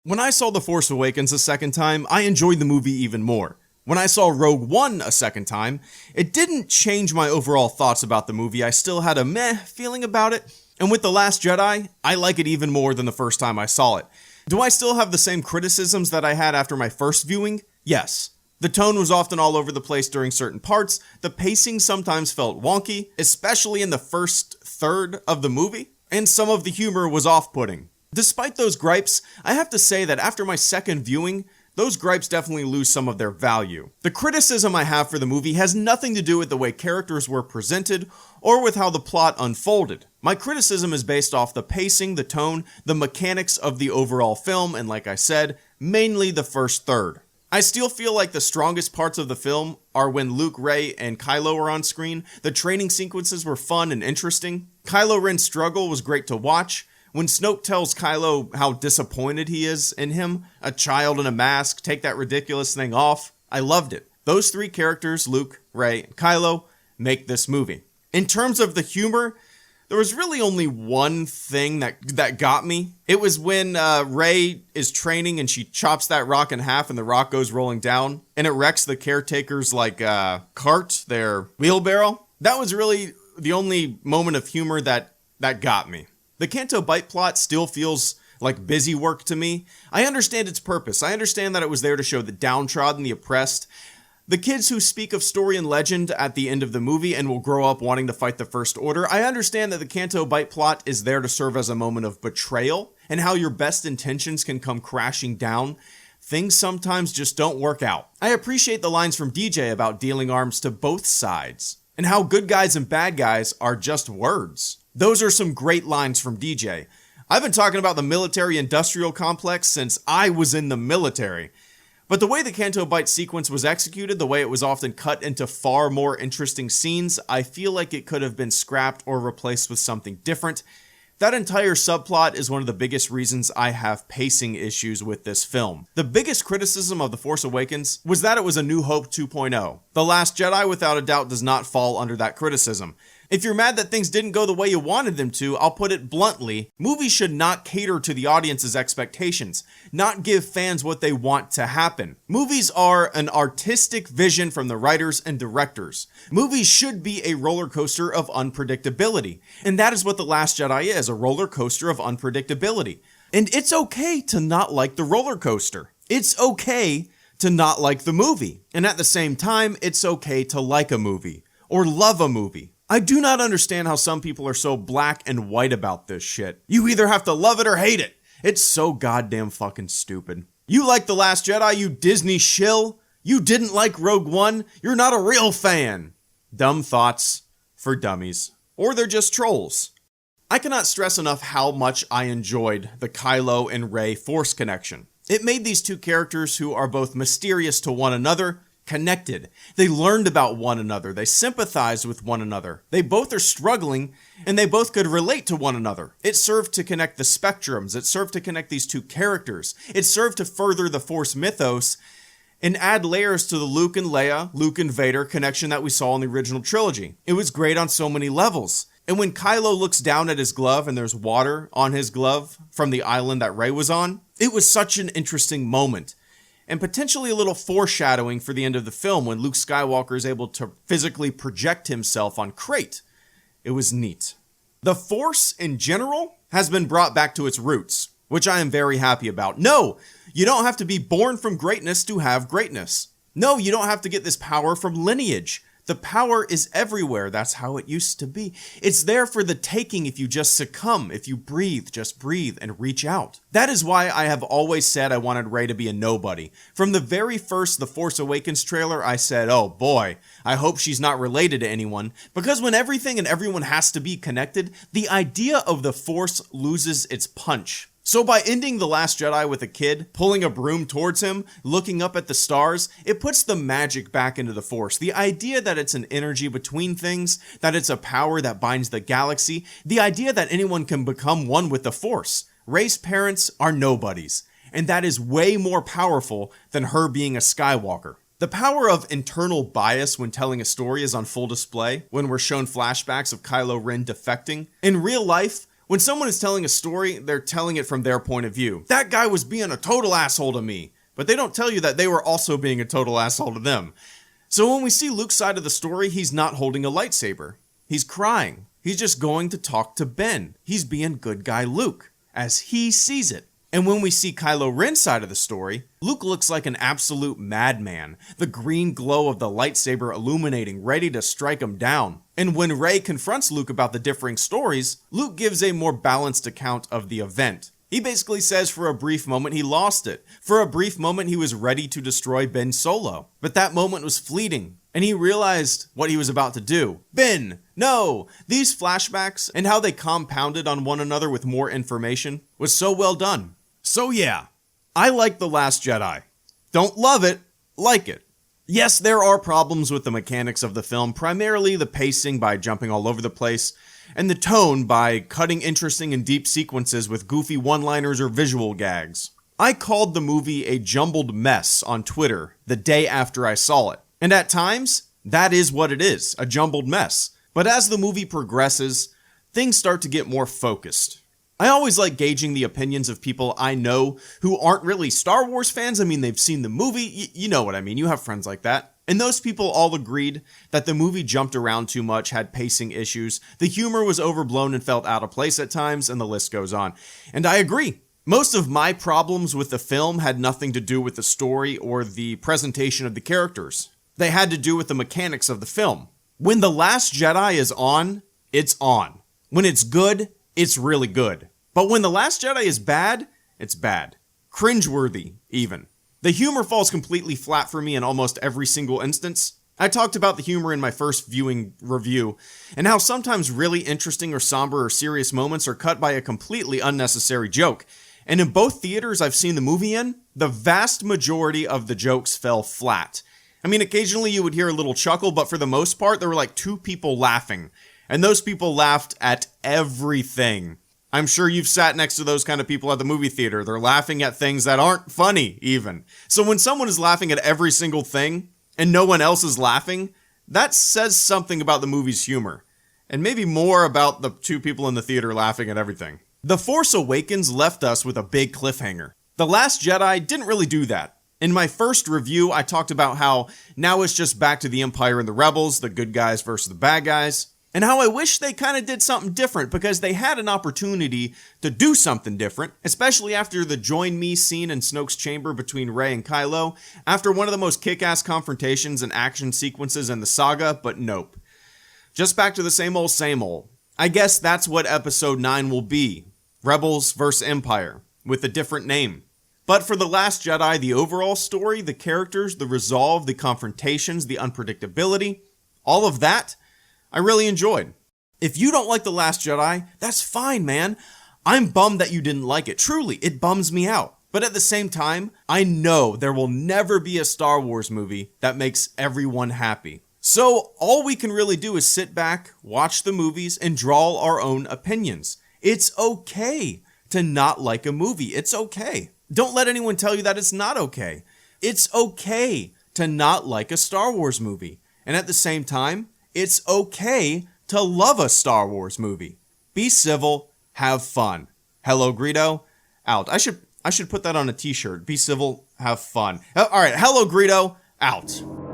When I saw The Force Awakens a second time, I enjoyed the movie even more. When I saw Rogue One a second time, it didn't change my overall thoughts about the movie. I still had a meh feeling about it. And with The Last Jedi, I like it even more than the first time I saw it. Do I still have the same criticisms that I had after my first viewing? Yes. The tone was often all over the place during certain parts, the pacing sometimes felt wonky, especially in the first third of the movie, and some of the humor was off-putting. Despite those gripes, I have to say that after my second viewing, those gripes definitely lose some of their value. The criticism I have for the movie has nothing to do with the way characters were presented or with how the plot unfolded. My criticism is based off the pacing, the tone, the mechanics of the overall film, and like I said, mainly the first third. I still feel like the strongest parts of the film are when Luke, Rey, and Kylo are on screen. The training sequences were fun and interesting. Kylo Ren's struggle was great to watch. When Snoke tells Kylo how disappointed he is in him, a child in a mask, take that ridiculous thing off, I loved it. Those three characters, Luke, Rey, and Kylo, make this movie. In terms of the humor, there was really only one thing that got me. It was when Rey is training and she chops that rock in half and the rock goes rolling down and it wrecks the caretaker's cart, their wheelbarrow. That was really the only moment of humor that got me. The Canto Bight plot still feels like busy work to me. I understand its purpose. I understand that it was there to show the downtrodden, the oppressed, the kids who speak of story and legend at the end of the movie and will grow up wanting to fight the First Order. I understand that the Canto Bight plot is there to serve as a moment of betrayal and how your best intentions can come crashing down. Things sometimes just don't work out. I appreciate the lines from DJ about dealing arms to both sides and how good guys and bad guys are just words. Those are some great lines from DJ. I've been talking about the military-industrial complex since I was in the military. But the way the Canto Bight sequence was executed, the way it was often cut into far more interesting scenes, I feel like it could have been scrapped or replaced with something different. That entire subplot is one of the biggest reasons I have pacing issues with this film. The biggest criticism of The Force Awakens was that it was a New Hope 2.0. The Last Jedi, without a doubt, does not fall under that criticism. If you're mad that things didn't go the way you wanted them to, I'll put it bluntly, movies should not cater to the audience's expectations, not give fans what they want to happen. Movies are an artistic vision from the writers and directors. Movies should be a roller coaster of unpredictability, and that is what The Last Jedi is, a roller coaster of unpredictability. And it's okay to not like the roller coaster. It's okay to not like the movie. And at the same time, it's okay to like a movie, or love a movie. I do not understand how some people are so black and white about this shit. You either have to love it or hate it. It's so goddamn fucking stupid. You like The Last Jedi, you Disney shill? You didn't like Rogue One? You're not a real fan. Dumb thoughts for dummies. Or they're just trolls. I cannot stress enough how much I enjoyed the Kylo and Rey Force connection. It made these two characters who are both mysterious to one another connected. They learned about one another. They sympathized with one another. They both are struggling, and they both could relate to one another. It served to connect the spectrums. It served to connect these two characters. It served to further the Force mythos and add layers to the Luke and Leia, Luke and Vader connection that we saw in the original trilogy. It was great on so many levels. And when Kylo looks down at his glove and there's water on his glove from the island that Rey was on, it was such an interesting moment. And potentially a little foreshadowing for the end of the film when Luke Skywalker is able to physically project himself on Crate. It was neat. The Force, in general, has been brought back to its roots, which I am very happy about. No, you don't have to be born from greatness to have greatness. No, you don't have to get this power from lineage. The power is everywhere. That's how it used to be. It's there for the taking if you just succumb. If you breathe, just breathe and reach out. That is why I have always said I wanted Rey to be a nobody. From the very first The Force Awakens trailer, I said, oh boy, I hope she's not related to anyone. Because when everything and everyone has to be connected, the idea of the Force loses its punch. So by ending The Last Jedi with a kid, pulling a broom towards him, looking up at the stars, it puts the magic back into the Force. The idea that it's an energy between things, that it's a power that binds the galaxy, the idea that anyone can become one with the Force. Rey's parents are nobodies, and that is way more powerful than her being a Skywalker. The power of internal bias when telling a story is on full display when we're shown flashbacks of Kylo Ren defecting. In real life, When someone is telling a story, they're telling it from their point of view. That guy was being a total asshole to me, but they don't tell you that they were also being a total asshole to them. So when we see Luke's side of the story, he's not holding a lightsaber. He's crying. He's just going to talk to Ben. He's being good guy Luke, as he sees it. And when we see Kylo Ren's side of the story, Luke looks like an absolute madman, the green glow of the lightsaber illuminating, ready to strike him down. And when Rey confronts Luke about the differing stories, Luke gives a more balanced account of the event. He basically says for a brief moment he lost it. For a brief moment he was ready to destroy Ben Solo. But that moment was fleeting, and he realized what he was about to do. Ben, no! These flashbacks, and how they compounded on one another with more information, was so well done. So yeah, I like The Last Jedi. Don't love it, like it. Yes, there are problems with the mechanics of the film, primarily the pacing by jumping all over the place, and the tone by cutting interesting and deep sequences with goofy one-liners or visual gags. I called the movie a jumbled mess on Twitter the day after I saw it, and at times, that is what it is, a jumbled mess. But as the movie progresses, things start to get more focused. I always like gauging the opinions of people I know who aren't really Star Wars fans. I mean, they've seen the movie, you know what I mean, you have friends like that. And those people all agreed that the movie jumped around too much, had pacing issues, the humor was overblown and felt out of place at times, and the list goes on. And I agree. Most of my problems with the film had nothing to do with the story or the presentation of the characters. They had to do with the mechanics of the film. When The Last Jedi is on, it's on. When it's good, it's really good. But when The Last Jedi is bad, it's bad. Cringeworthy, even. The humor falls completely flat for me in almost every single instance. I talked about the humor in my first viewing review, and how sometimes really interesting or somber or serious moments are cut by a completely unnecessary joke. And in both theaters I've seen the movie in, the vast majority of the jokes fell flat. I mean, occasionally you would hear a little chuckle, but for the most part, there were like 2 people laughing. And those people laughed at everything. I'm sure you've sat next to those kind of people at the movie theater. They're laughing at things that aren't funny, even. So when someone is laughing at every single thing, and no one else is laughing, that says something about the movie's humor. And maybe more about the 2 people in the theater laughing at everything. The Force Awakens left us with a big cliffhanger. The Last Jedi didn't really do that. In my first review, I talked about how now it's just back to the Empire and the Rebels, the good guys versus the bad guys. And how I wish they kind of did something different, because they had an opportunity to do something different, especially after the join me scene in Snoke's chamber between Rey and Kylo, after one of the most kick-ass confrontations and action sequences in the saga, but nope. Just back to the same old same old. I guess that's what episode 9 will be. Rebels vs. Empire, with a different name. But for The Last Jedi, the overall story, the characters, the resolve, the confrontations, the unpredictability, all of that, I really enjoyed. If you don't like The Last Jedi, that's fine, man. I'm bummed that you didn't like it. Truly, it bums me out. But at the same time, I know there will never be a Star Wars movie that makes everyone happy. So all we can really do is sit back, watch the movies, and draw our own opinions. It's okay to not like a movie. It's okay. Don't let anyone tell you that it's not okay. It's okay to not like a Star Wars movie. And at the same time, it's okay to love a Star Wars movie. Be civil, have fun. HelloGreedo, out. I should put that on a t-shirt. Be civil, have fun. All right, HelloGreedo, out.